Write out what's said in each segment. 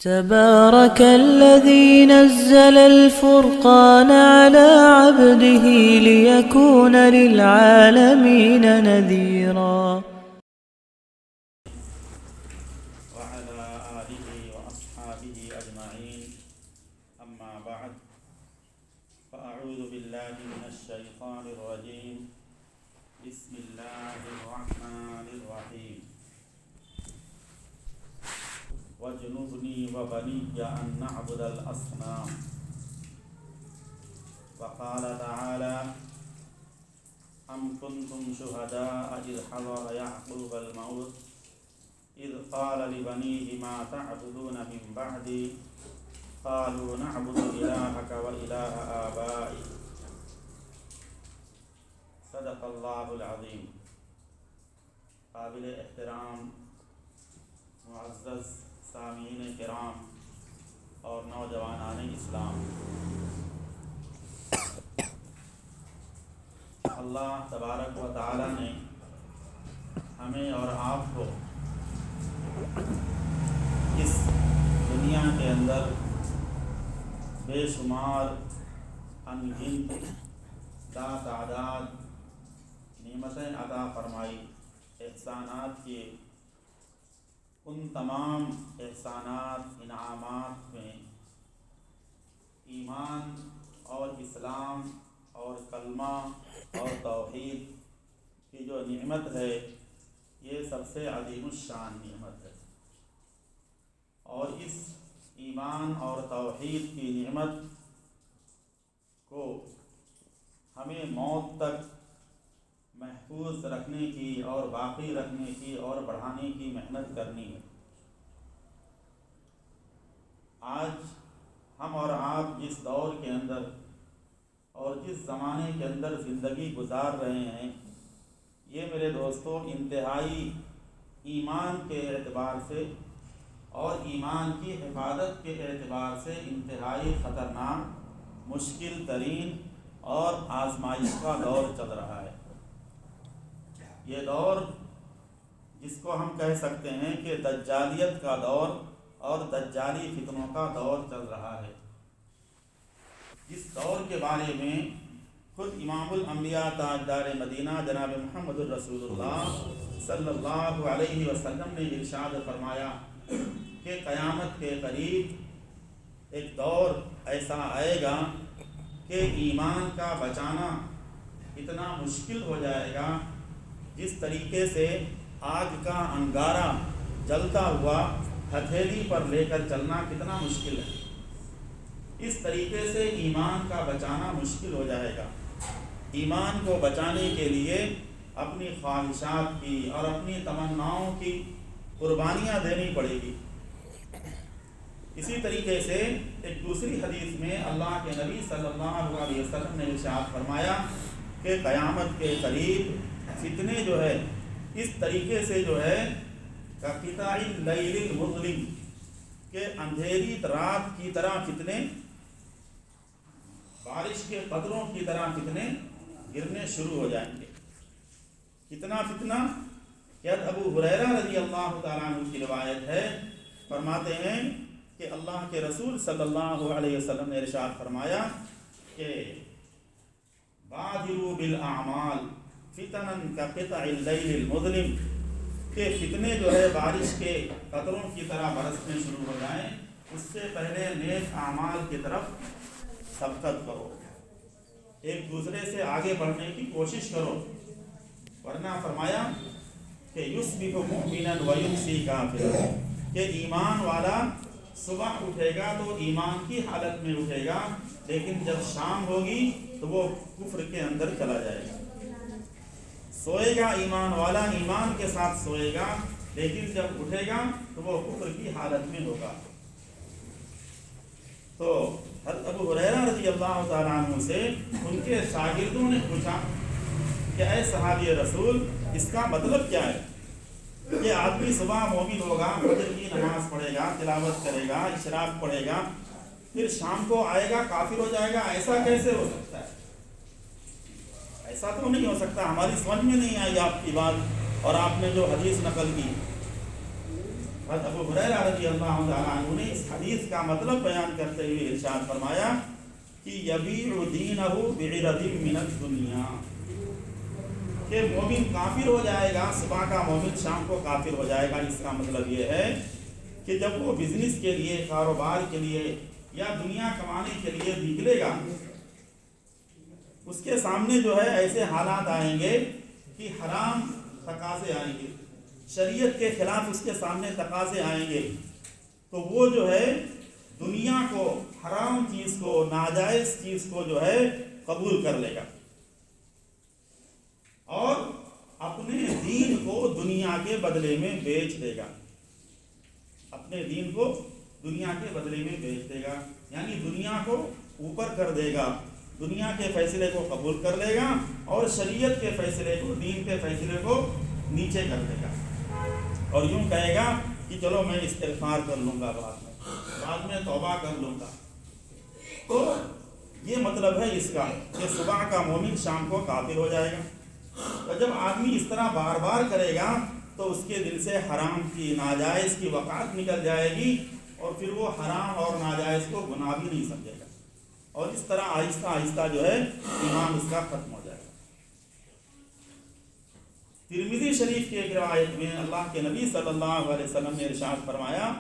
تبارك الذي نزل الفرقان على عبده ليكون للعالمين نذيرا. وعلى آله وأصحابه أجمعين. أما بعد، فأعوذ بالله من الشيطان الرجيم. بسم الله الرحمن الرحيم. وَاجْنُبْنِي وَبَنِيَّ أَن نَّعْبُدَ الْأَصْنَامَ. وقال تعالى: أَمْ كُنْتُمْ شُهَدَاءَ إِذْ حَضَرَ يَعْقُوبَ الْمَوْتُ إِذْ قَالَ لِبَنِيهِ مَا تَعْبُدُونَ مِن بَعْدِي قَالُوا نَعْبُدُ إِلَٰهَكَ وَإِلَٰهَ آبَائِكَ. صدق اللہ العظیم. قابل احترام معزز سامعین کرام اور نوجوانان اسلام، اللہ تبارک و تعالی نے ہمیں اور آپ کو اس دنیا کے اندر بے شمار انگنت تعداد نعمتیں عطا فرمائی. احسانات کی ان تمام احسانات انعامات میں ایمان اور اسلام اور کلمہ اور توحید کی جو نعمت ہے، یہ سب سے عظیم الشان نعمت ہے. اور اس ایمان اور توحید کی نعمت کو ہمیں موت تک محفوظ رکھنے کی اور باقی رکھنے کی اور بڑھانے کی محنت کرنی ہے. آج ہم اور آپ جس دور کے اندر اور جس زمانے کے اندر زندگی گزار رہے ہیں، یہ میرے دوستو انتہائی ایمان کے اعتبار سے اور ایمان کی حفاظت کے اعتبار سے انتہائی خطرناک، مشکل ترین اور آزمائش کا دور چل رہا ہے. یہ دور جس کو ہم کہہ سکتے ہیں کہ دجالیت کا دور اور دجالی فتنوں کا دور چل رہا ہے. جس دور کے بارے میں خود امام الانبیاء تاجدار مدینہ جناب محمد الرسول اللہ صلی اللہ علیہ وسلم نے ارشاد فرمایا کہ قیامت کے قریب ایک دور ایسا آئے گا کہ ایمان کا بچانا اتنا مشکل ہو جائے گا جس طریقے سے آگ کا انگارہ جلتا ہوا ہتھیلی پر لے کر چلنا کتنا مشکل ہے، اس طریقے سے ایمان کا بچانا مشکل ہو جائے گا. ایمان کو بچانے کے لیے اپنی خواہشات کی اور اپنی تمناؤں کی قربانیاں دینی پڑے گی. اسی طریقے سے ایک دوسری حدیث میں اللہ کے نبی صلی اللہ علیہ وسلم نے ارشاد فرمایا کہ قیامت کے قریب فتنے جو ہے اس طریقے سے جو ہے قطع اللیل المظلم کہ اندھیری رات کی طرح فتنے، بارش کے قطروں کی طرح فتنے گرنے شروع ہو جائیں گے. کتنا فتنہ کہ ابو ہریرہ رضی اللہ تعالیٰ عنہ کی روایت ہے، فرماتے ہیں کہ اللہ کے رسول صلی اللہ علیہ وسلم نے ارشاد فرمایا کہ بادروا بالاعمال فتنا کقطع اللیل المظلم کہ فتنے جو ہے بارش کے قطروں کی طرح برسنے شروع ہو جائیں، اس سے پہلے نیک اعمال کی طرف سبقت کرو، ایک دوسرے سے آگے بڑھنے کی کوشش کرو، ورنہ فرمایا کہ یصبح مؤمنا ویمسی کافرا کہ ایمان والا صبح اٹھے گا تو ایمان کی حالت میں اٹھے گا، لیکن جب شام ہوگی تو وہ کفر کے اندر چلا جائے گا. سوئے گا ایمان والا ایمان کے ساتھ سوئے گا، لیکن جب اٹھے گا تو وہ کفر کی حالت میں ہوگا. تو حضرت ابو ہریرہ رضی اللہ تعالیٰ عنہ سے ان کے شاگردوں نے پوچھا کہ اے صحابی رسول، اس کا مطلب کیا ہے؟ کہ آدمی صبح مومن ہوگا، فجر کی نماز پڑھے گا، تلاوت کرے گا، اشراق پڑھے گا، پھر شام کو آئے گا کافر ہو جائے گا، ایسا کیسے ہو سکتا ہے؟ ایسا تو نہیں ہو سکتا. ہماری سمجھ میں نہیں آئی آپ کی بات اور آپ نے جو حدیث نقل کی. حضرت ابو ہریرہ رضی اللہ تعالیٰ عنہ نے اس حدیث کا مطلب بیان کرتے ہوئے ارشاد فرمایا کہ یبیع دینہ بعرض من الدنیا، کہ مومن کافر ہو جائے گا، صبح کا مومن شام کو کافر ہو جائے گا۔ اس کا مطلب یہ ہے کہ جب وہ بزنس کے لیے، کاروبار کے لیے یا دنیا کمانے کے لیے نکلے گا، اس کے سامنے جو ہے ایسے حالات آئیں گے کہ حرام تقاضے آئیں گے، شریعت کے خلاف اس کے سامنے تقاضے آئیں گے، تو وہ جو ہے دنیا کو، حرام چیز کو، ناجائز چیز کو جو ہے قبول کر لے گا اور اپنے دین کو دنیا کے بدلے میں بیچ دے گا، اپنے دین کو دنیا کے بدلے میں بیچ دے گا، یعنی دنیا کو اوپر کر دے گا، دنیا کے فیصلے کو قبول کر لے گا اور شریعت کے فیصلے کو، دین کے فیصلے کو نیچے کر دے گا، اور یوں کہے گا کہ چلو میں استغفار کر لوں گا، بعد میں توبہ کر لوں گا۔ تو یہ مطلب ہے اس کا کہ صبح کا مومن شام کو کافر ہو جائے گا، اور جب آدمی اس طرح بار بار کرے گا تو اس کے دل سے حرام کی، ناجائز کی وقعت نکل جائے گی، اور پھر وہ حرام اور ناجائز کو گناہ بھی نہیں سمجھے گا، اور اس طرح آہستہ آہستہ جو ہے ایمان اس کا ختم ہو جائے گا۔ ترمذی شریف کی ایک روایت میں اللہ کے نبی صلی اللہ علیہ وسلم نے ارشاد فرمایا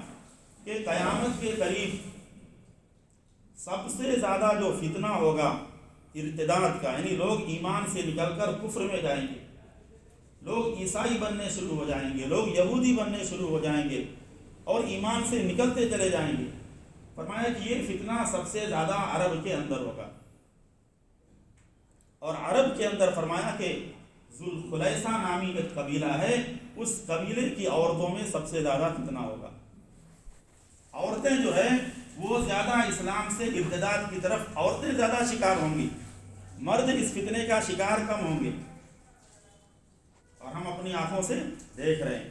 کہ قیامت کے قریب سب سے زیادہ جو فتنہ ہوگا ارتداد کا، یعنی لوگ ایمان سے نکل کر کفر میں جائیں گے، لوگ عیسائی بننے شروع ہو جائیں گے، لوگ یہودی بننے شروع ہو جائیں گے اور ایمان سے نکلتے چلے جائیں گے۔ فرمایا کہ یہ فتنہ سب سے زیادہ عرب کے اندر ہوگا، اور عرب کے اندر فرمایا کہ ذوالخلیصہ نامی ایک قبیلہ ہے، اس قبیلے کی عورتوں میں سب سے زیادہ فتنہ ہوگا۔ عورتیں جو ہے وہ زیادہ اسلام سے ارتداد کی طرف، عورتیں زیادہ شکار ہوں گی، مرد اس فتنے کا شکار کم ہوں گے، اور ہم اپنی آنکھوں سے دیکھ رہے ہیں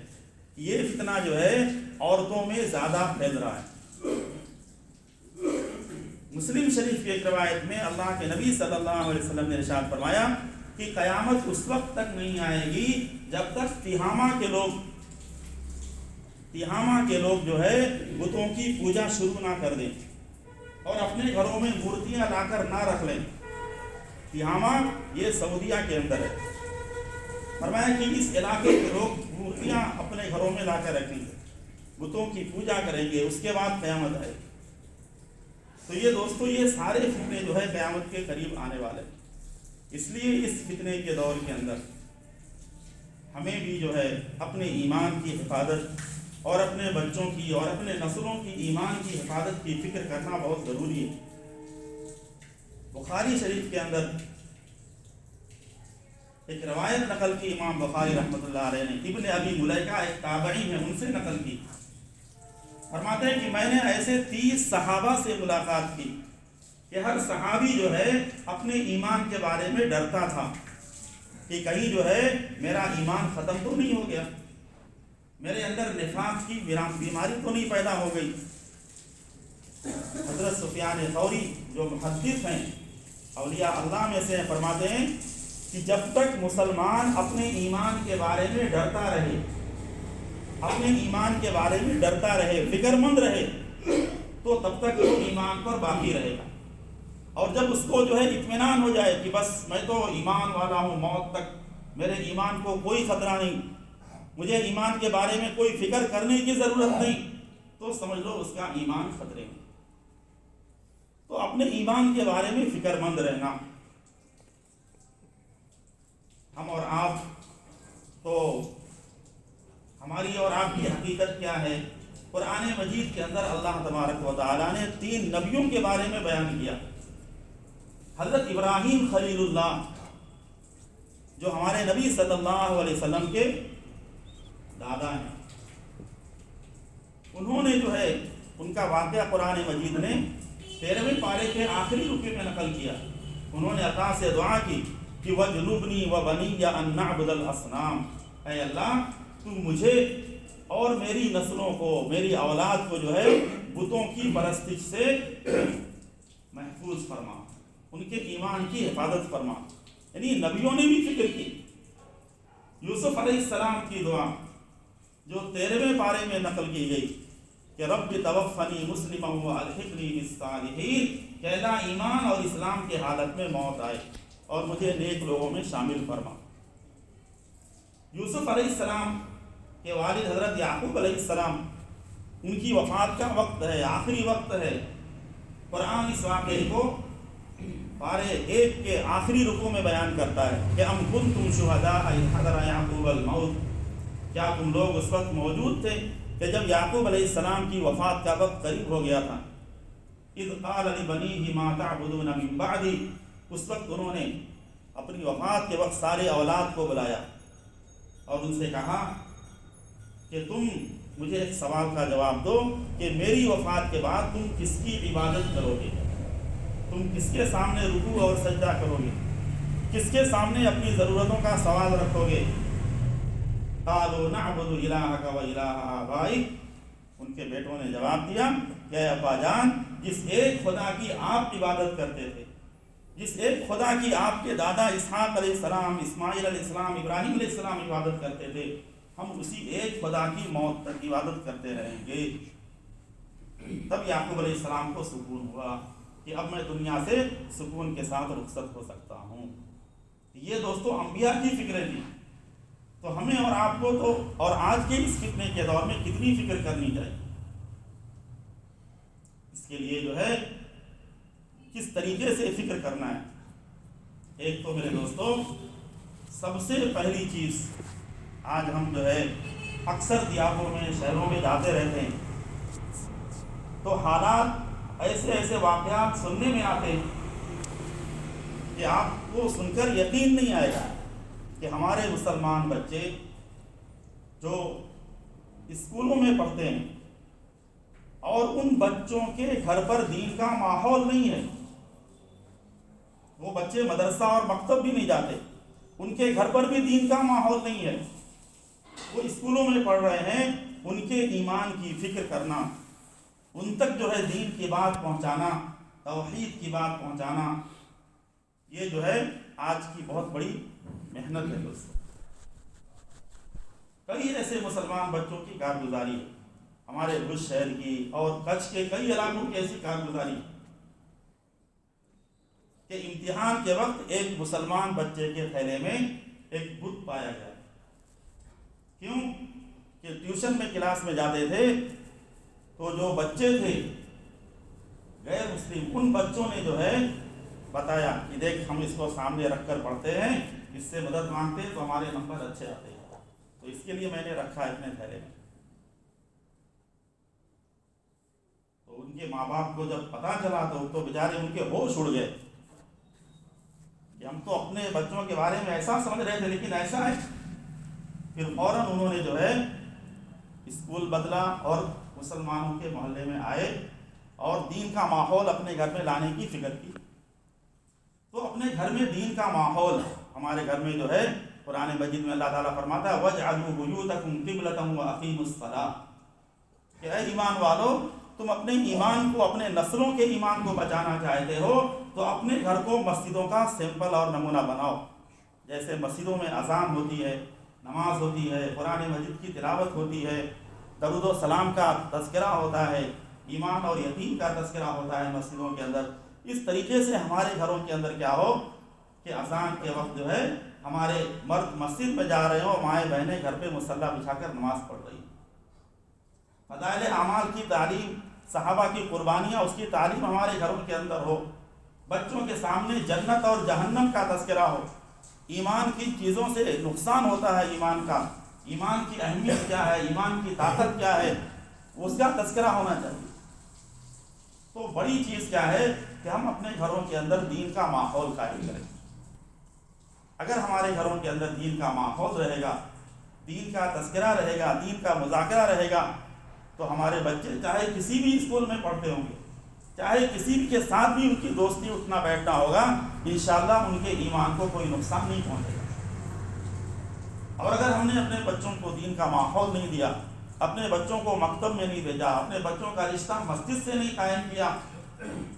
یہ فتنہ جو ہے عورتوں میں زیادہ پھیل رہا ہے۔ مسلم شریف کی ایک روایت میں اللہ کے نبی صلی اللہ علیہ وسلم نے ارشاد فرمایا کہ قیامت اس وقت تک نہیں آئے گی جب تک تہامہ کے لوگ جو ہے بتوں کی پوجا شروع نہ کر دیں اور اپنے گھروں میں مورتیاں لا کر نہ رکھ لیں۔ تہامہ یہ سعودیہ کے اندر ہے، فرمایا کہ اس علاقے کے لوگ مورتیاں اپنے گھروں میں لا کر رکھیں گے، بتوں کی پوجا کریں گے، اس کے بعد قیامت آئے گی۔ تو یہ دوستو یہ سارے فتنے جو ہے قیامت کے قریب آنے والے ہیں، اس لیے اس فتنے کے دور کے اندر ہمیں بھی جو ہے اپنے ایمان کی حفاظت اور اپنے بچوں کی اور اپنے نسلوں کی ایمان کی حفاظت کی فکر کرنا بہت ضروری ہے۔ بخاری شریف کے اندر ایک روایت نقل کی امام بخاری رحمۃ اللہ علیہ نے، ابن ابی ملیکہ ایک تابعی ہیں، ان سے نقل کی، فرماتے ہیں کہ میں نے ایسے 30 صحابہ سے ملاقات کی کہ ہر صحابی جو ہے اپنے ایمان کے بارے میں ڈرتا تھا کہ کہیں جو ہے میرا ایمان ختم تو نہیں ہو گیا، میرے اندر نفاق کی بیماری تو نہیں پیدا ہو گئی۔ حضرت سفیان ثوری جو محدث ہیں، اولیاء اللہ میں سے فرماتے ہیں کہ جب تک مسلمان اپنے ایمان کے بارے میں ڈرتا رہے، اپنے ایمان کے بارے میں ڈرتا رہے، فکر مند رہے، تو تب تک وہ ایمان پر باقی رہے گا، اور جب اس کو جو ہے اطمینان ہو جائے کہ بس میں تو ایمان والا ہوں، موت تک میرے ایمان کو کوئی خطرہ نہیں، مجھے ایمان کے بارے میں کوئی فکر کرنے کی ضرورت نہیں، تو سمجھ لو اس کا ایمان خطرے میں۔ تو اپنے ایمان کے بارے میں فکر مند رہنا، ہم اور آپ تو ہماری اور آپ کی حقیقت کیا ہے؟ قرآن مجید کے اندر اللہ تبارک و تعالیٰ نے 3 نبیوں کے بارے میں بیان کیا۔ حضرت ابراہیم خلیل اللہ جو ہمارے نبی صلی اللہ علیہ وسلم کے دادا ہیں، انہوں نے جو ہے ان کا واقعہ قرآن مجید نے 13ویں پارے کے آخری رکوع میں نقل کیا۔ انہوں نے اللہ سے دعا کی کہ وَجْنُبْنِي وَبَنِيَّ أَن نَعْبُدَ الْأَصْنَامَ، اے اللہ تو مجھے اور میری نسلوں کو، میری اولاد کو جو ہے بتوں کی پرستش سے محفوظ فرما، ان کے ایمان کی حفاظت فرما۔ یعنی نبیوں نے بھی فکر کی، یوسف علیہ السلام کی دعا، جو 13ویں پارے میں نقل کی گئی کہ رب توفنی مسلما والحقنی بالصالحین، کہ اللہ ایمان اور اسلام کے حالت میں موت آئے اور مجھے نیک لوگوں میں شامل فرما۔ یوسف علیہ السلام کے والد حضرت یعقوب علیہ السلام، ان کی وفات کا وقت ہے، آخری وقت ہے۔ قرآن اس واقعے کو پارے 1 کے آخری رکوع میں بیان کرتا ہے کہ ام کنتم شہداء اذ حضر یعقوب الموت، کیا تم لوگ اس وقت موجود تھے کہ جب یعقوب علیہ السلام کی وفات کا وقت قریب ہو گیا تھا؟ اذ قال لبنیہ ما تعبدون من بعدی، اس وقت انہوں نے اپنی وفات کے وقت سارے اولاد کو بلایا اور ان سے کہا کہ تم مجھے ایک سوال کا جواب دو کہ میری وفات کے بعد تم کس کی عبادت کرو گے، تم کس کے سامنے رکوع اور سجدہ کرو گے، کس کے سامنے اپنی ضرورتوں کا سوال رکھو گے؟ قالوا نعبد الہک و الہ آبائک، ان کے بیٹوں نے جواب دیا کہ اے ابا جان، جس ایک خدا کی آپ عبادت کرتے تھے، جس ایک خدا کی آپ کے دادا اسحاق علیہ السلام، اسماعیل علیہ السلام، ابراہیم علیہ السلام عبادت کرتے تھے، ہم اسی ایک خدا کی موت تک عبادت کرتے رہیں گے۔ تب یعقوب علیہ السلام کو سکون ہوا کہ اب میں دنیا سے سکون کے ساتھ رخصت ہو سکتا ہوں۔ یہ دوستو انبیاء کی فکریں تھیں، تو ہمیں اور آپ کو تو اور آج کے اس فتنے کے دور میں کتنی فکر کرنی چاہیے، اس کے لیے جو ہے کس طریقے سے فکر کرنا ہے۔ ایک تو میرے دوستو سب سے پہلی چیز، آج ہم جو ہے اکثر دیہاتوں میں شہروں میں جاتے رہتے ہیں تو حالات ایسے ایسے واقعات سننے میں آتے ہیں کہ آپ کو سن کر یقین نہیں آئے گا کہ ہمارے مسلمان بچے جو اسکولوں میں پڑھتے ہیں اور ان بچوں کے گھر پر دین کا ماحول نہیں ہے، وہ بچے مدرسہ اور مکتب بھی نہیں جاتے، ان کے گھر پر بھی دین کا ماحول نہیں ہے، وہ اسکولوں میں پڑھ رہے ہیں، ان کے ایمان کی فکر کرنا، ان تک جو ہے دین کی بات پہنچانا، توحید کی بات پہنچانا، یہ جو ہے آج کی بہت بڑی محنت ہے دوستوں۔ کئی ایسے مسلمان بچوں کی کارگزاری ہے، ہمارے بھوج شہر کی اور کچھ کے کئی علاقوں کی ایسی کارگزاری کہ امتحان کے وقت ایک مسلمان بچے کے تھیلے میں ایک بت پایا گیا۔ کیوں کہ ٹیوشن میں کلاس میں جاتے تھے تو جو بچے تھے غیر مسلم، ان بچوں نے جو ہے بتایا کہ دیکھ ہم اس کو سامنے رکھ کر پڑھتے ہیں، اس سے مدد مانگتے ہیں تو ہمارے نمبر اچھے آتے ہیں، تو اس کے لیے میں نے رکھا ہے اپنے تھیلے میں۔ تو ان کے ماں باپ کو جب پتا چلا تو بیچارے ان کے ہوش اڑ گئے کہ ہم تو اپنے بچوں کے بارے میں ایسا سمجھ رہے تھے لیکن ایسا ہے۔ پھر فوراً انہوں نے جو ہے اسکول بدلا اور مسلمانوں کے محلے میں آئے اور دین کا ماحول اپنے گھر میں لانے کی فکر کی۔ تو اپنے گھر میں دین کا ماحول، ہمارے گھر میں جو ہے قرآن مجید میں اللہ تعالیٰ فرماتا ہے وَاجْعَلُوا بُيُوتَكُمْ قِبْلَةً وَأَقِيمُوا الصَّلَاةَ، کہ اے ایمان والو، تم اپنے ایمان کو، اپنے نسلوں کے ایمان کو بچانا چاہتے ہو تو اپنے گھر کو مسجدوں کا سیمپل اور نمونہ بناؤ۔ جیسے مسجدوں میں اذان ہوتی ہے، نماز ہوتی ہے، قرآن مجید کی تلاوت ہوتی ہے، درود و سلام کا تذکرہ ہوتا ہے، ایمان اور یقین کا تذکرہ ہوتا ہے مسجدوں کے اندر، اس طریقے سے ہمارے گھروں کے اندر کیا ہو کہ اذان کے وقت جو ہے ہمارے مرد مسجد میں جا رہے ہوں، مائیں بہنیں گھر پہ مصلی بچھا کر نماز پڑھ رہی ہیں۔ فضائل اعمال کی تعلیم، صحابہ کی قربانیاں، اس کی تعلیم ہمارے گھروں کے اندر ہو، بچوں کے سامنے جنت اور جہنم کا تذکرہ ہو، ایمان کی چیزوں سے نقصان ہوتا ہے، ایمان کا، ایمان کی اہمیت کیا ہے، ایمان کی طاقت کیا ہے، اس کا تذکرہ ہونا چاہیے۔ تو بڑی چیز کیا ہے کہ ہم اپنے گھروں کے اندر دین کا ماحول قائم کریں۔ اگر ہمارے گھروں کے اندر دین کا ماحول رہے گا، دین کا تذکرہ رہے گا، دین کا مذاکرہ رہے گا، تو ہمارے بچے چاہے کسی بھی اسکول میں پڑھتے ہوں گے، چاہے کسی بھی کے ساتھ بھی ان کی دوستی اٹھنا بیٹھنا ہوگا، انشاءاللہ ان کے ایمان کو کوئی نقصان نہیں پہنچے گا۔ اور اگر ہم نے اپنے بچوں کو دین کا ماحول نہیں دیا، اپنے بچوں کو مکتب میں نہیں بھیجا، اپنے بچوں کا رشتہ مسجد سے نہیں قائم کیا،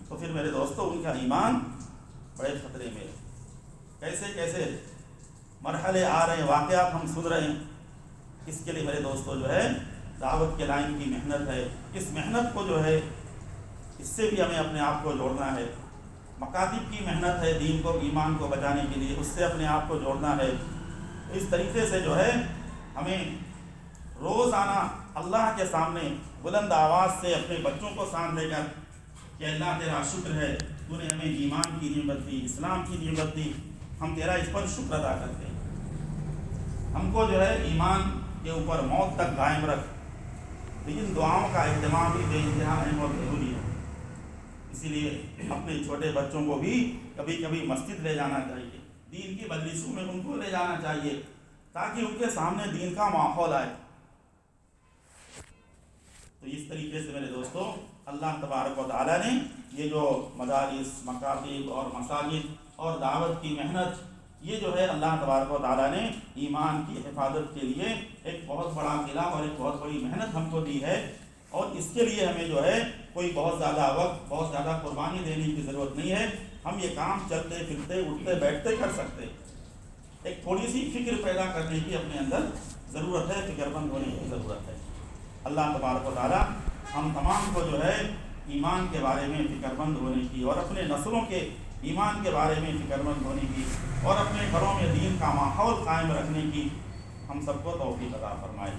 تو پھر میرے دوستو ان کا ایمان بڑے خطرے میں ہے۔ کیسے کیسے مرحلے آ رہے ہیں، واقعات ہم سن رہے ہیں اس کے لیے میرے دوستوں جو ہے دعوت کے لائن کی محنت ہے. اس محنت کو جو ہے اس سے بھی ہمیں اپنے آپ کو جوڑنا ہے. مکاتب کی محنت ہے دین کو ایمان کو بچانے کے لیے، اس سے اپنے آپ کو جوڑنا ہے. اس طریقے سے جو ہے ہمیں روزانہ اللہ کے سامنے بلند آواز سے اپنے بچوں کو ساتھ لے کر کہ اللہ تیرا شکر ہے، تو نے ہمیں ایمان کی نعمت دی، اسلام کی نعمت دی، ہم تیرا اس پر شکر ادا کرتے ہیں. ہم کو جو ہے ایمان کے اوپر موت تک قائم رکھ. لیکن دعاؤں کا اہتمام بھی بے انتہا اہم اور ضروری ہے. اسی لیے اپنے چھوٹے بچوں کو بھی کبھی کبھی مسجد لے جانا چاہیے، دین کی مجلسوں میں ان کو لے جانا چاہیے تاکہ ان کے سامنے دین کا ماحول آئے. تو اس طریقے سے میرے دوستوں اللہ تبارک و تعالیٰ نے یہ جو مدارس، مکاتب اور مساجد اور دعوت کی محنت، یہ جو ہے اللہ تبارک و تعالیٰ نے ایمان کی حفاظت کے لیے ایک بہت بڑا قلعہ اور ایک بہت بڑی محنت ہم کو دی ہے. اور اس کے لیے ہمیں جو ہے کوئی بہت زیادہ وقت، بہت زیادہ قربانی دینے کی ضرورت نہیں ہے. ہم یہ کام چلتے پھرتے اٹھتے بیٹھتے کر سکتے. ایک تھوڑی سی فکر پیدا کرنے کی اپنے اندر ضرورت ہے، فکر مند ہونے کی ضرورت ہے. اللہ تبارک و تعالیٰ ہم تمام کو جو ہے ایمان کے بارے میں فکر مند ہونے کی اور اپنے نسلوں کے ایمان کے بارے میں فکر مند ہونے کی اور اپنے گھروں میں دین کا ماحول قائم رکھنے کی ہم سب کو توفیق عطا فرمائے.